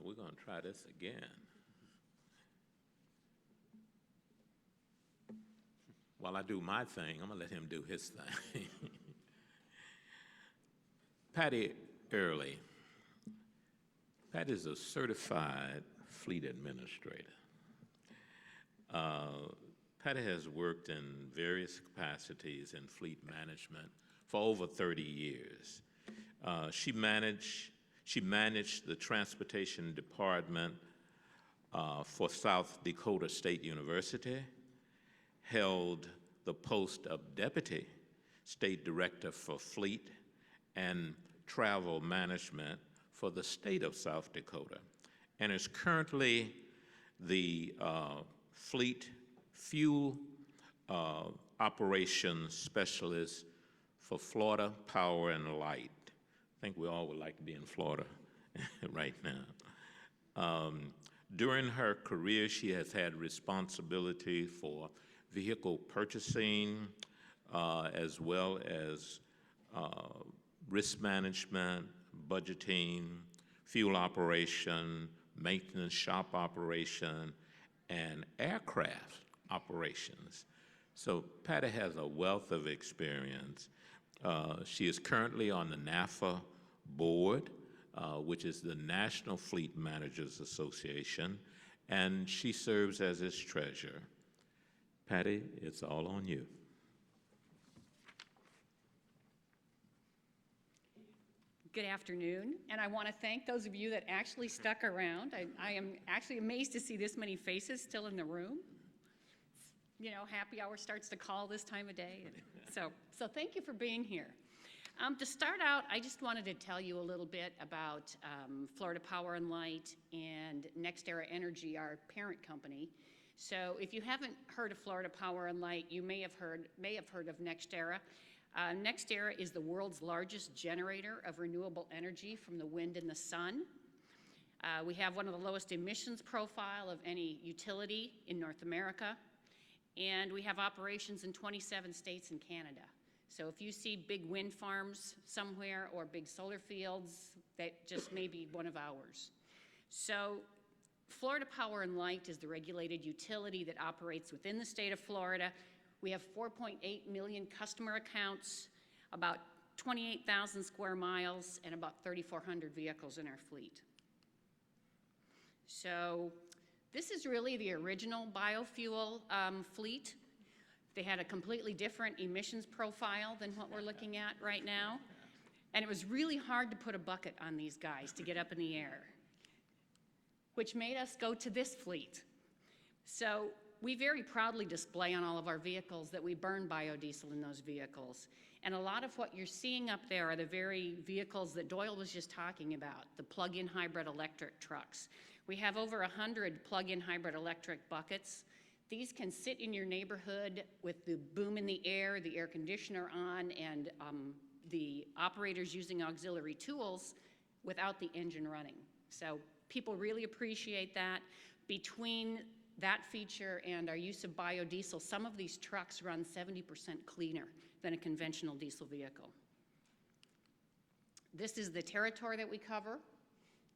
we're going to try this again. While I do my thing, I'm going to let him do his thing. Patty Early. Patty is a certified fleet administrator. Patty has worked in various capacities in fleet management for over 30 years. She managed the transportation department for South Dakota State University, held the post of Deputy State Director for Fleet and Travel Management for the state of South Dakota, and is currently the Fleet Fuel Operations Specialist for Florida Power and Light. I think we all would like to be in Florida right now. During her career, she has had responsibility for vehicle purchasing, as well as risk management, budgeting, fuel operation, maintenance shop operation, and aircraft operations. So Patty has a wealth of experience. She is currently on the NAFA board, which is the National Fleet Managers Association, and she serves as its treasurer. Patty, it's all on you. Good afternoon, and I want to thank those of you that actually stuck around. I am actually amazed to see this many faces still in the room. You know, happy hour starts to call this time of day. So thank you for being here. To start out, I just wanted to tell you a little bit about Florida Power and Light and NextEra Energy, our parent company. So if you haven't heard of Florida Power and Light, you may have heard of NextEra. NextEra is the world's largest generator of renewable energy from the wind and the sun. We have one of the lowest emissions profile of any utility in North America, and we have operations in 27 states and Canada. So if you see big wind farms somewhere or big solar fields, that just may be one of ours. So Florida Power and Light is the regulated utility that operates within the state of Florida. We have 4.8 million customer accounts, about 28,000 square miles, and about 3,400 vehicles in our fleet. So this is really the original biofuel fleet. They had a completely different emissions profile than what we're looking at right now. And it was really hard to put a bucket on these guys to get up in the air, which made us go to this fleet. So we very proudly display on all of our vehicles that we burn biodiesel in those vehicles. And a lot of what you're seeing up there are the very vehicles that Doyle was just talking about, the plug-in hybrid electric trucks. We have over 100 plug-in hybrid electric buckets. These can sit in your neighborhood with the boom in the air conditioner on, and the operators using auxiliary tools without the engine running. So people really appreciate that. Between that feature and our use of biodiesel, some of these trucks run 70% cleaner than a conventional diesel vehicle. This is the territory that we cover,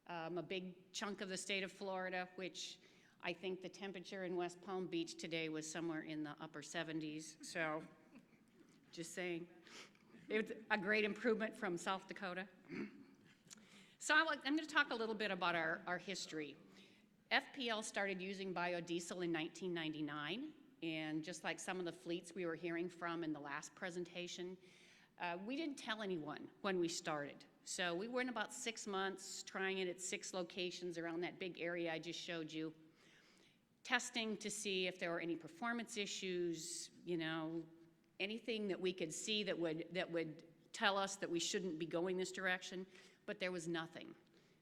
a big chunk of the state of Florida, which I think the temperature in West Palm Beach today was somewhere in the upper 70s. So just saying, it's a great improvement from South Dakota. So I'm going to talk a little bit about our history. FPL started using biodiesel in 1999, and just like some of the fleets we were hearing from in the last presentation, we didn't tell anyone when we started. So we were in about 6 months trying it at 6 locations around that big area I just showed you, testing to see if there were any performance issues, you know, anything that we could see that would tell us that we shouldn't be going this direction, but there was nothing.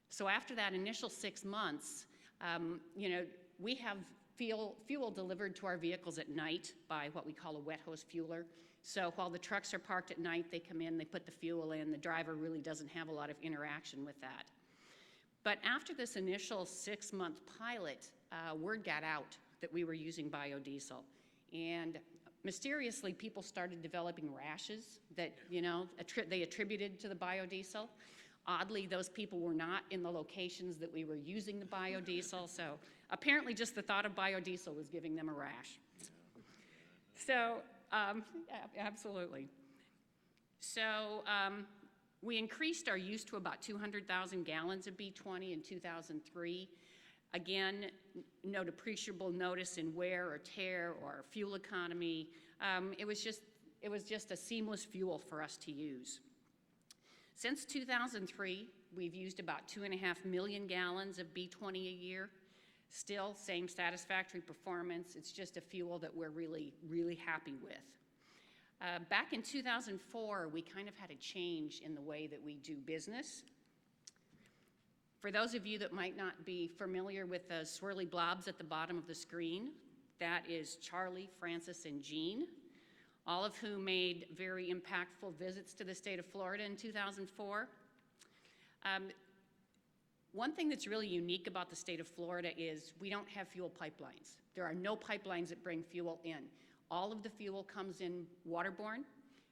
So after that initial 6 months, you know, we have fuel delivered to our vehicles at night by what we call a wet hose fueler. So while the trucks are parked at night, they come in, they put the fuel in, the driver really doesn't have a lot of interaction with that. But after this initial 6-month pilot, word got out that we were using biodiesel. And mysteriously, people started developing rashes that, you know, they attributed to the biodiesel. Oddly, those people were not in the locations that we were using the biodiesel, so apparently just the thought of biodiesel was giving them a rash. So, absolutely. So, we increased our use to about 200,000 gallons of B20 in 2003. Again, no depreciable notice in wear or tear or fuel economy. It was just a seamless fuel for us to use. Since 2003, we've used about 2.5 million gallons of B20 a year. Still, same satisfactory performance. It's just a fuel that we're really, really happy with. Back in 2004, we kind of had a change in the way that we do business. For those of you that might not be familiar with the swirly blobs at the bottom of the screen, that is Charlie, Francis, and Jean, all of whom made very impactful visits to the state of Florida in 2004. One thing that's really unique about the state of Florida is we don't have fuel pipelines. There are no pipelines that bring fuel in. All of the fuel comes in waterborne.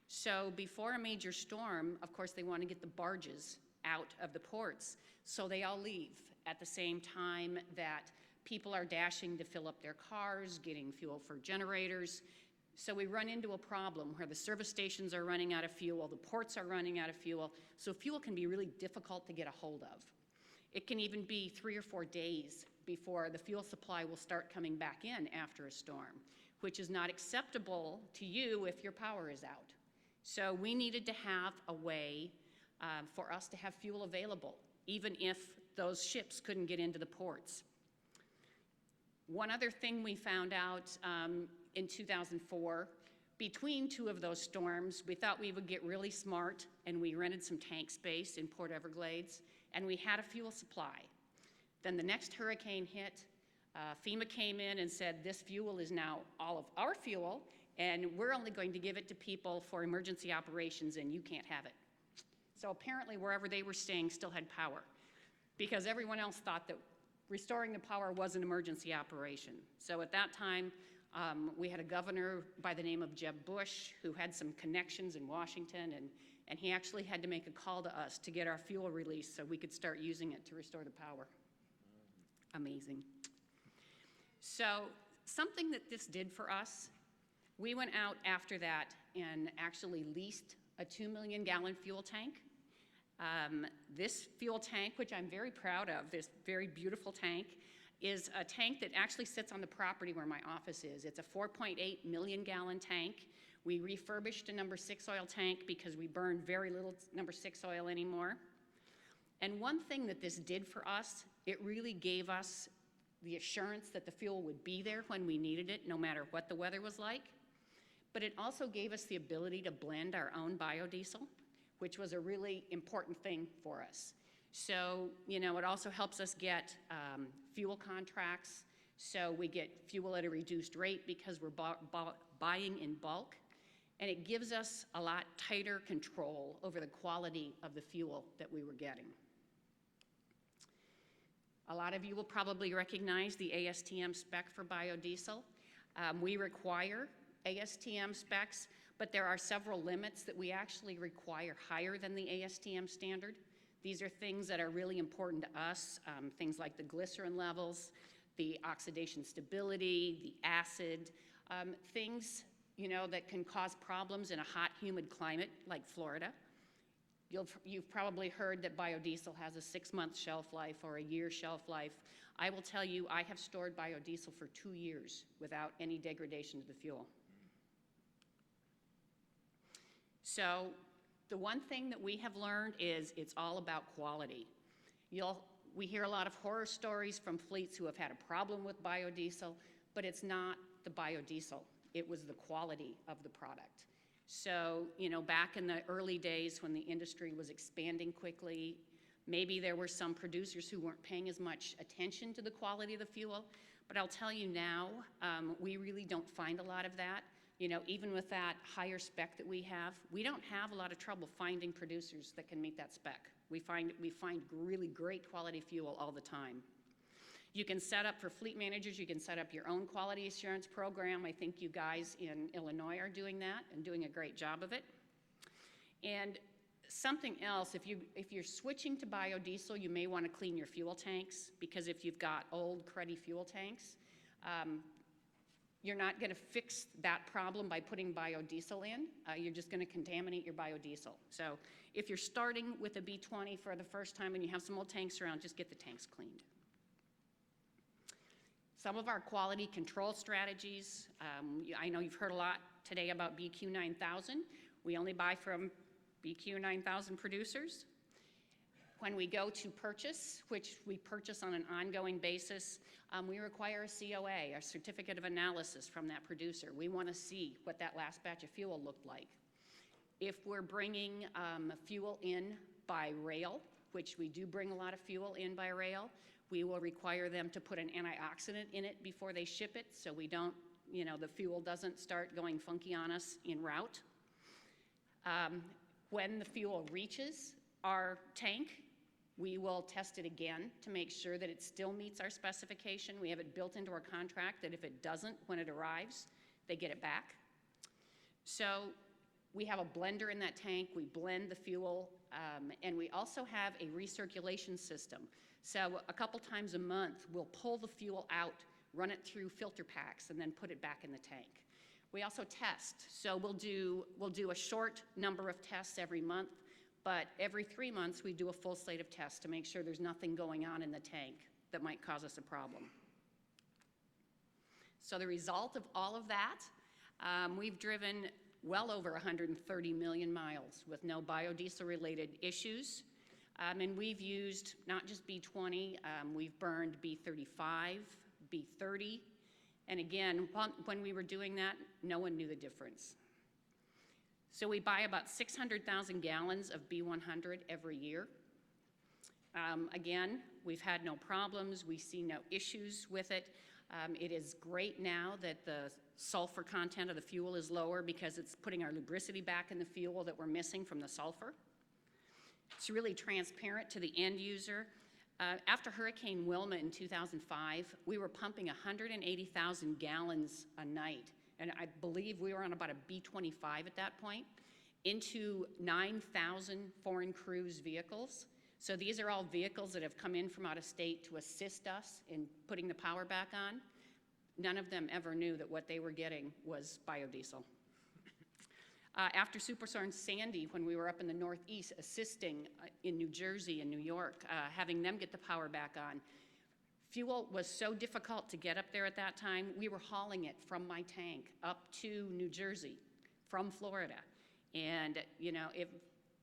So before a major storm, of course, they want to get the barges out of the ports. So they all leave at the same time that people are dashing to fill up their cars, getting fuel for generators. So we run into a problem where the service stations are running out of fuel, the ports are running out of fuel, so fuel can be really difficult to get a hold of. It can even be 3 or 4 days before the fuel supply will start coming back in after a storm, which is not acceptable to you if your power is out. So we needed to have a way for us to have fuel available, even if those ships couldn't get into the ports. One other thing we found out in 2004, between 2 of those storms, we thought we would get really smart and we rented some tank space in Port Everglades and we had a fuel supply. Then the next hurricane hit, FEMA came in and said this fuel is now all of our fuel and we're only going to give it to people for emergency operations and you can't have it. So apparently wherever they were staying still had power because everyone else thought that restoring the power was an emergency operation. So at that time, we had a governor by the name of Jeb Bush who had some connections in Washington, and he actually had to make a call to us to get our fuel released so we could start using it to restore the power. Amazing. So something that this did for us, we went out after that and actually leased a 2 million gallon fuel tank. This fuel tank, which I'm very proud of, this very beautiful tank, is a tank that actually sits on the property where my office is. It's a 4.8 million gallon tank. We refurbished a number 6 oil tank because we burn very little number 6 oil anymore. And one thing that this did for us, it really gave us the assurance that the fuel would be there when we needed it, no matter what the weather was like. But it also gave us the ability to blend our own biodiesel, which was a really important thing for us. So, you know, it also helps us get fuel contracts. So we get fuel at a reduced rate because we're buying in bulk. And it gives us a lot tighter control over the quality of the fuel that we were getting. A lot of you will probably recognize the ASTM spec for biodiesel. We require ASTM specs, but there are several limits that we actually require higher than the ASTM standard. These are things that are really important to us, things like the glycerin levels, the oxidation stability, the acid, things, you know, that can cause problems in a hot, humid climate like Florida. You've probably heard that biodiesel has a 6-month shelf life or a year shelf life. I will tell you, I have stored biodiesel for 2 years without any degradation to the fuel. So the one thing that we have learned is it's all about quality. We hear a lot of horror stories from fleets who have had a problem with biodiesel, but it's not the biodiesel. It was the quality of the product. So, you know, back in the early days when the industry was expanding quickly, maybe there were some producers who weren't paying as much attention to the quality of the fuel, but I'll tell you now, we really don't find a lot of that. You know, even with that higher spec that we don't have a lot of trouble finding producers that can meet that spec. We find really great quality fuel all the time. You can set up, for fleet managers, you can set up your own quality assurance program. I think you guys in Illinois are doing that and doing a great job of it. And Something else, if you're switching to biodiesel, you may want to clean your fuel tanks, because if you've got old cruddy fuel tanks, you're not going to fix that problem by putting biodiesel in. You're just going to contaminate your biodiesel. So if you're starting with a B20 for the first time and you have some old tanks around, just get the tanks cleaned. Some of our quality control strategies, I know you've heard a lot today about BQ 9000. We only buy from BQ 9000 producers. When we go to purchase, which we purchase on an ongoing basis, we require a COA, a certificate of analysis from that producer. We want to see what that last batch of fuel looked like. If we're bringing fuel in by rail, which we do bring a lot of fuel in by rail, we will require them to put an antioxidant in it before they ship it, so we don't, the fuel doesn't start going funky on us en route. When the fuel reaches our tank, we will test it again to make sure that it still meets our specification. We have it built into our contract that if it doesn't, when it arrives, they get it back. So we have a blender in that tank. We blend the fuel, and we also have a recirculation system. So a couple times a month, we'll pull the fuel out, run it through filter packs, and then put it back in the tank. We also test. So we'll do a short number of tests every month, but every 3 months we do a full slate of tests to make sure there's nothing going on in the tank that might cause us a problem. So the result of all of that, we've driven well over 130 million miles with no biodiesel-related issues. And we've used not just B20, we've burned B35, B30, and again, when we were doing that, no one knew the difference. So we buy about 600,000 gallons of B100 every year. Again, we've had no problems. We see no issues with it. It is great now that the sulfur content of the fuel is lower because it's putting our lubricity back in the fuel that we're missing from the sulfur. It's really transparent to the end user. After Hurricane Wilma in 2005, we were pumping 180,000 gallons a night, and I believe we were on about a B25 at that point, into 9,000 foreign cruise vehicles. So these are all vehicles that have come in from out of state to assist us in putting the power back on. None of them ever knew that what they were getting was biodiesel. After Superstorm Sandy, when we were up in the Northeast assisting in New Jersey and New York, having them get the power back on, fuel was so difficult to get up there at that time, we were hauling it from my tank up to New Jersey from Florida. And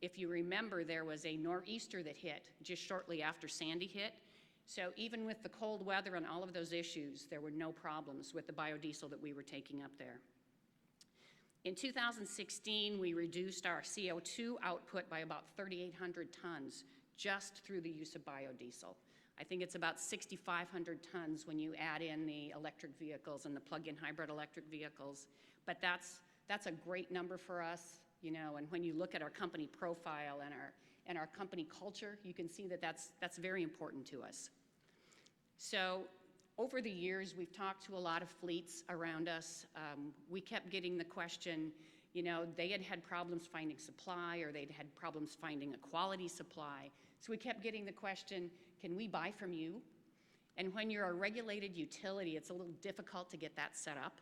if you remember, there was a nor'easter that hit just shortly after Sandy hit. So even with the cold weather and all of those issues, there were no problems with the biodiesel that we were taking up there. In 2016, we reduced our CO2 output by about 3,800 tons just through the use of biodiesel. I think it's about 6,500 tons when you add in the electric vehicles and the plug-in hybrid electric vehicles. But that's a great number for us, and when you look at our company profile and our company culture, you can see that that's very important to us. So over the years, we've talked to a lot of fleets around us. We kept getting the question, they had problems finding supply, or they'd had problems finding a quality supply. So we kept getting the question, can we buy from you? And when you're a regulated utility, it's a little difficult to get that set up,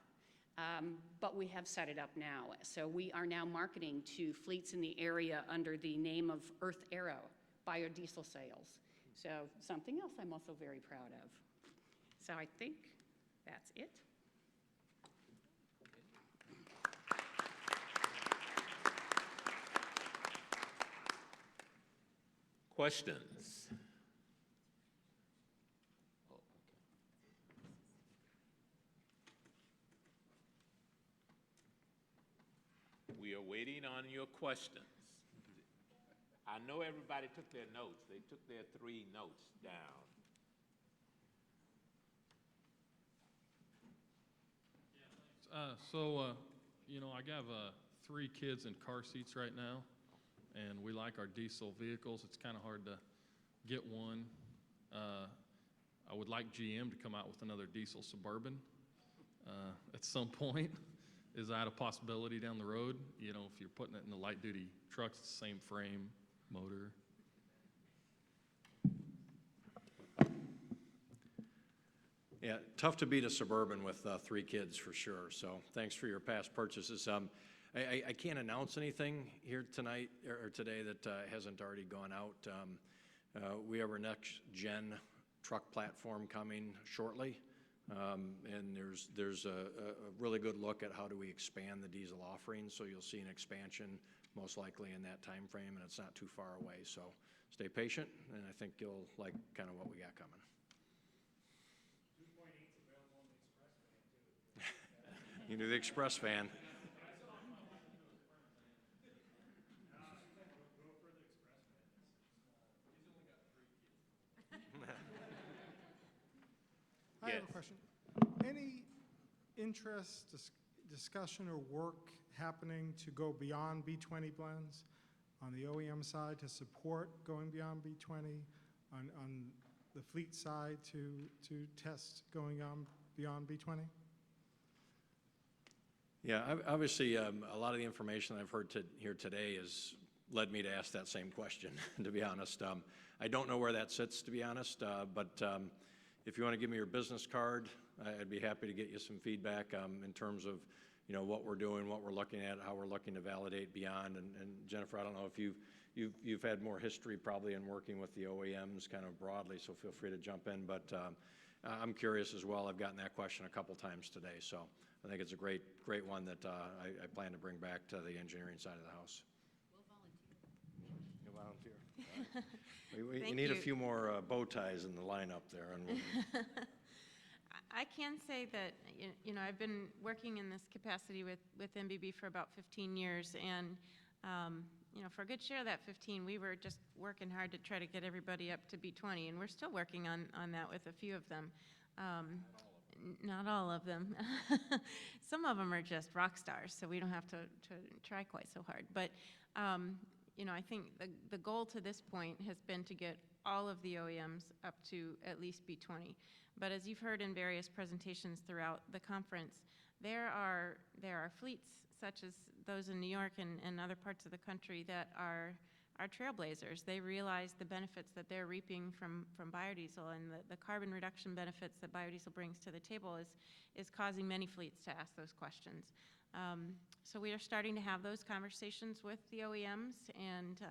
but we have set it up now. So we are now marketing to fleets in the area under the name of Earth Arrow biodiesel sales. So something else I'm also very proud of. So I think that's it. Questions? Oh, okay. We are waiting on your questions. I know everybody took their notes. They took their 3 notes down. I have 3 kids in car seats right now, and we like our diesel vehicles. It's kind of hard to get one. I would like GM to come out with another diesel Suburban at some point. is that a possibility down the road? You know, if you're putting it in the light-duty trucks, it's the same frame, motor. Yeah, tough to beat a Suburban with 3 kids for sure. So thanks for your past purchases. I can't announce anything here tonight or today that hasn't already gone out. We have our next gen truck platform coming shortly, and there's a really good look at how do we expand the diesel offering. So you'll see an expansion most likely in that time frame, and it's not too far away. So stay patient, and I think you'll like kind of what we got coming. 2.8's available in the Express van too. You do the Express van. I have a question. Any interest, discussion, or work happening to go beyond B20 blends on the OEM side to support going beyond B20, on the fleet side to test going on beyond B20? Yeah, obviously, a lot of the information I've heard here today has led me to ask that same question, to be honest. I don't know where that sits, to be honest, but if you want to give me your business card, I'd be happy to get you some feedback in terms of, you know, what we're doing, what we're looking at, how we're looking to validate beyond. And Jennifer, I don't know if you've had more history probably in working with the OEMs kind of broadly, so feel free to jump in. But I'm curious as well. I've gotten that question a couple times today, so I think it's a great one that I plan to bring back to the engineering side of the house. We'll volunteer. You'll volunteer. We need a few more bow ties in the lineup there. And I can say that, you know, I've been working in this capacity with MBB for about 15 years, and, you know, for a good share of that 15, we were just working hard to try to get everybody up to B20, and we're still working on that with a few of them. Not all of them. Some of them are just rock stars, so we don't have to try quite so hard. But, you know, I think the goal to this point has been to get all of the OEMs up to at least B20. But as you've heard in various presentations throughout the conference, there are fleets such as those in New York and other parts of the country that are trailblazers. They realize the benefits that they're reaping from biodiesel, and the carbon reduction benefits that biodiesel brings to the table is causing many fleets to ask those questions. So we are starting to have those conversations with the OEMs and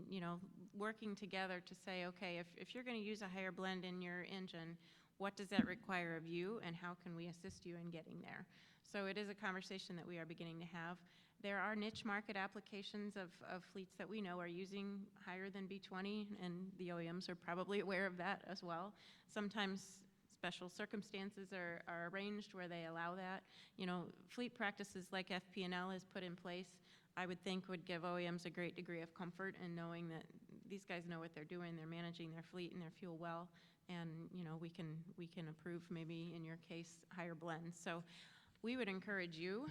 you know, working together to say, okay, if you're going to use a higher blend in your engine, what does that require of you, and how can we assist you in getting there? So it is a conversation that we are beginning to have. There are niche market applications of fleets that we know are using higher than B20, and the OEMs are probably aware of that as well. Sometimes special circumstances are arranged where they allow that. You know, fleet practices like FP&L is put in place, I would think would give OEMs a great degree of comfort in knowing that these guys know what they're doing, they're managing their fleet and their fuel well, and you know, we can approve maybe in your case higher blends. So we would encourage you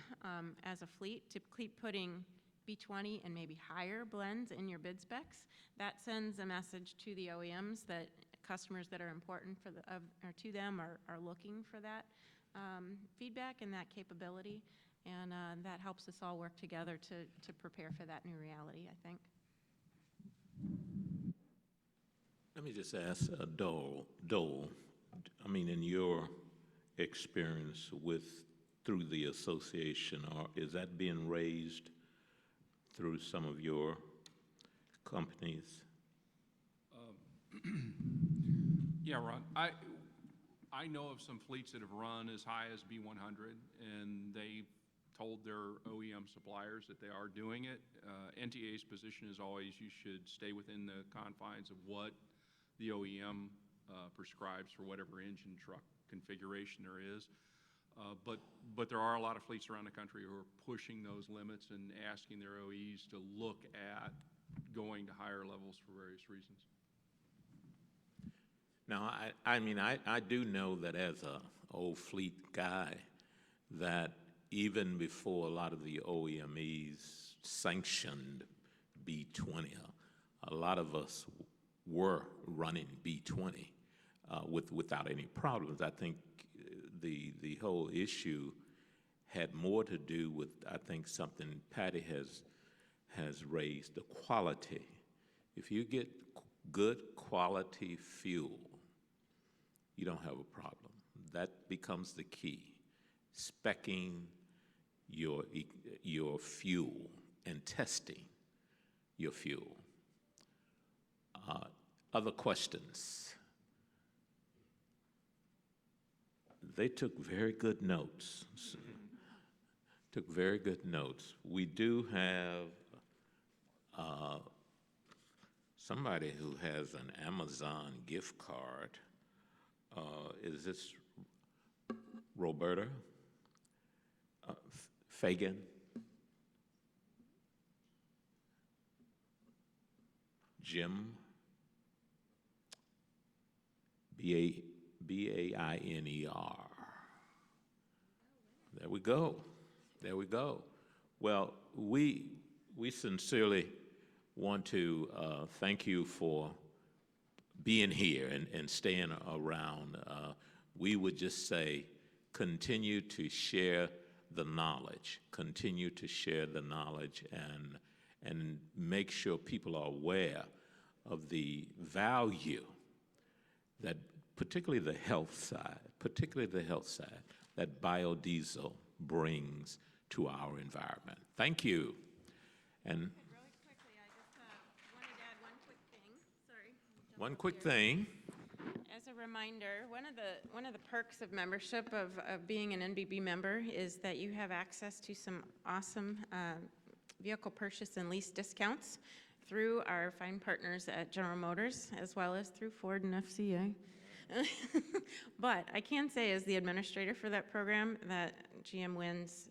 as a fleet to keep putting B20 and maybe higher blends in your bid specs. That sends a message to the OEMs that customers that are important or to them are looking for that feedback and that capability, and that helps us all work together to prepare for that new reality, I think. Let me just ask Doyle, I mean, in your experience through the association, or is that being raised through some of your companies? Yeah, Ron. I know of some fleets that have run as high as B100, and they told their OEM suppliers that they are doing it. NTA's position is always you should stay within the confines of what the OEM prescribes for whatever engine truck configuration there is. But there are a lot of fleets around the country who are pushing those limits and asking their OEs to look at going to higher levels for various reasons. Now, I mean, I do know that as a old fleet guy, that even before a lot of the OEMs sanctioned B20, a lot of us were running B20 without any problems. I think the whole issue had more to do with, I think, something Patty has raised, the quality. If you get good quality fuel, you don't have a problem. That becomes the key. Speccing your fuel and testing your fuel. Other questions? They took very good notes. Took very good notes. We do have somebody who has an Amazon gift card. Is this Roberta? Fagan? Jim? B-A-I-N-E-R. There we go. There we go. Well, we sincerely want to thank you for being here and staying around. We would just say, continue to share the knowledge. Continue to share the knowledge and make sure people are aware of the value that, particularly the health side, that biodiesel brings to our environment. Thank you. And Really quickly, I just wanted to add one quick thing. Sorry. one quick thing. As a reminder, one of the perks of membership of being an NBB member is that you have access to some awesome vehicle purchase and lease discounts through our fine partners at General Motors, as well as through Ford and FCA. But I can say, as the administrator for that program, that GM wins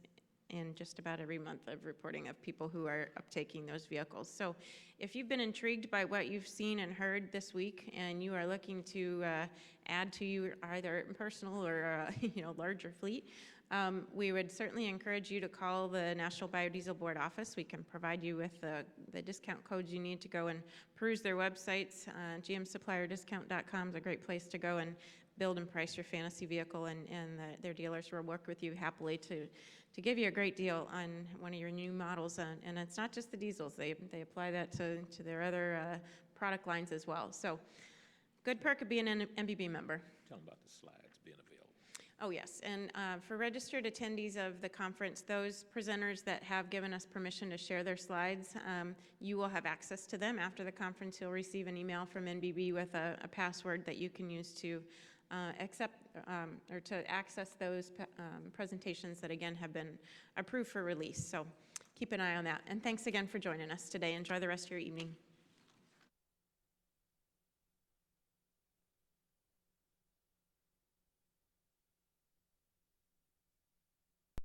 in just about every month of reporting of people who are uptaking those vehicles. So if you've been intrigued by what you've seen and heard this week, and you are looking to add to your either personal or larger fleet, we would certainly encourage you to call the National Biodiesel Board office. We can provide you with the discount codes you need to go and peruse their websites. GMSupplierDiscount.com is a great place to go and build and price your fantasy vehicle, and their dealers will work with you happily to give you a great deal on one of your new models. And it's not just the diesels. They apply that to their other product lines as well. So good perk of being an MBB member. Tell them about the slides being available. Oh, yes, and for registered attendees of the conference, those presenters that have given us permission to share their slides, you will have access to them. After the conference, you'll receive an email from NBB with a password that you can use to to access those presentations that, again, have been approved for release. So keep an eye on that. And thanks again for joining us today. Enjoy the rest of your evening.